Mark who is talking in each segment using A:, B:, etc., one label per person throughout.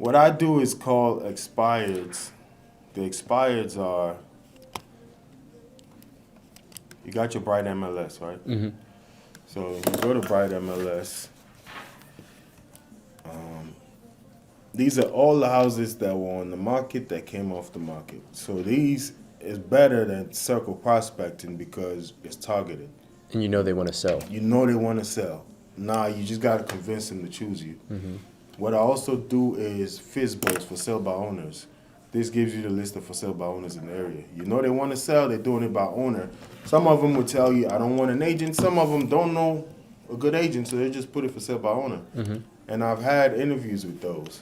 A: What I do is called expireds. The expireds are, you got your Bright MLS, right?
B: Mm-hmm.
A: So you go to Bright MLS. These are all the houses that were on the market that came off the market. So these is better than circle prospecting because it's targeted.
B: And you know they want to sell.
A: You know they want to sell. Nah, you just got to convince them to choose you.
B: Mm-hmm.
A: What I also do is FISBOs for sale by owners. This gives you the list of for sale by owners in the area. You know they want to sell, they're doing it by owner. Some of them will tell you, I don't want an agent. Some of them don't know a good agent, so they just put it for sale by owner.
B: Mm-hmm.
A: And I've had interviews with those.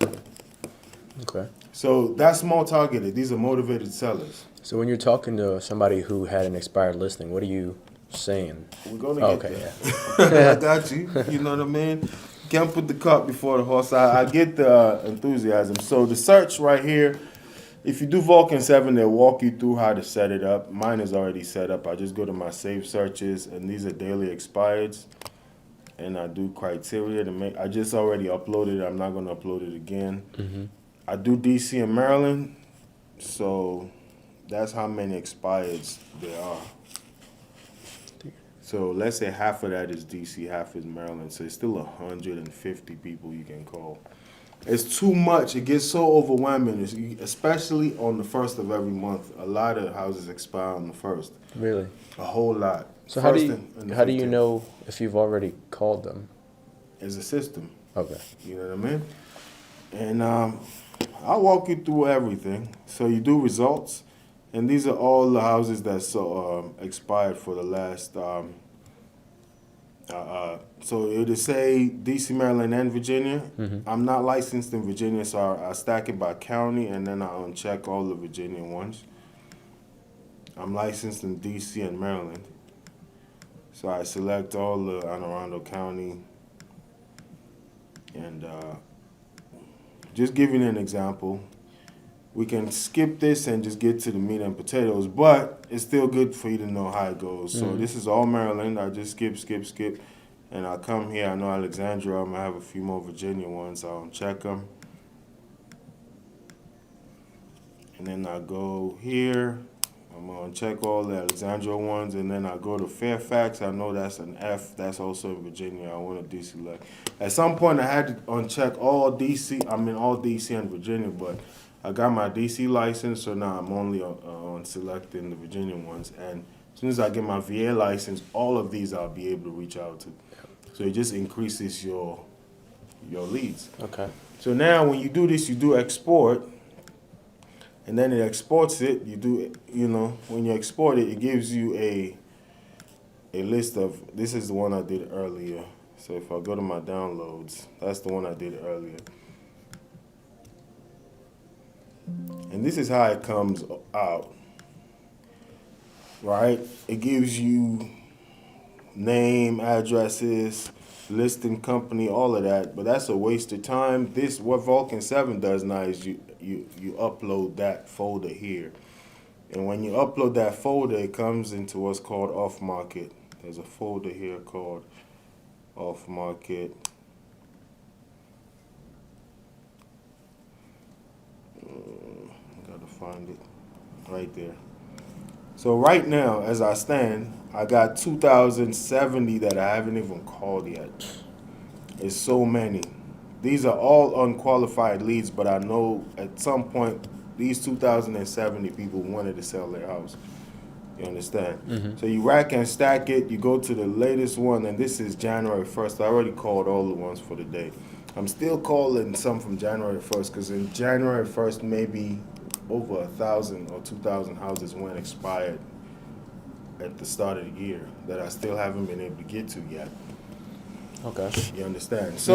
B: Okay.
A: So that's more targeted. These are motivated sellers.
B: So when you're talking to somebody who had an expired listing, what are you saying?
A: We're going to
B: Oh,
A: get
B: okay,
A: there. I got you. You know what I mean? Can't put the cart before the horse. I get the enthusiasm. So the search right here, if you do Vulcan 7, they'll walk you through how to set it up. Mine is already set up. I just go to my saved searches, and these are daily expireds. And I do criteria to make. I just already uploaded it. I'm not going to upload it again.
B: Mm-hmm.
A: I do DC and Maryland, so that's how many expireds there are. So let's say half of that is DC, half is Maryland. So it's still 150 people you can call. It's too much. It gets so overwhelming, especially on the first of every month. A lot of houses expire on the first.
B: Really?
A: A whole lot.
B: So
A: First
B: how do you
A: 15th.
B: know if you've already called them?
A: It's a system.
B: Okay.
A: You know what I mean? And I'll walk you through everything. So you do results, and these are all the houses that expired for the last. So it would say DC, Maryland, and Virginia.
B: Mm-hmm.
A: I'm not licensed in Virginia, so I stack it by county, and then I uncheck all the Virginia ones. I'm licensed in DC and Maryland, so I select all the Anne Arundel County, and just giving an example. We can skip this and just get to the meat and potatoes, but it's still good for you to know how it goes. So this is all Maryland. I just skip, and I come here. I know Alexandria. I'm gonna have a few more Virginia ones. I'll check them, and then I go here. I'm gonna check all the Alexandria ones, and then I go to Fairfax. I know that's an F. That's also in Virginia. I want a deselect. At some point, I had to uncheck all DC. All DC and Virginia, but I got my DC license, so now I'm only on selecting the Virginia ones. And as soon as I get my VA license, all of these I'll be able to reach out to. So it just increases your leads.
B: Okay.
A: So now when you do this, you do export, and then it exports it. You do, when you export it, it gives you a list of, this is the one I did earlier. So if I go to my downloads, that's the one I did earlier. And this is how it comes out, right? It gives you name, addresses, listing company, all of that, but that's a waste of time. What Vulcan 7 does now is you upload that folder here. And when you upload that folder, it comes into what's called off market. There's a folder here called off market. Gotta find it right there. So right now, as I stand, I got 2,070 that I haven't even called yet. It's so many. These are all unqualified leads, but I know at some point these 2,070 people wanted to sell their house. You understand?
B: Mm-hmm.
A: So you rack and stack it. You go to the latest one, and this is January 1st. I already called all the ones for the day. I'm still calling some from January 1st because in January 1st, maybe over 1,000 or 2,000 houses went expired at the start of the year that I still haven't been able to get to yet.
B: Okay.
A: You understand? So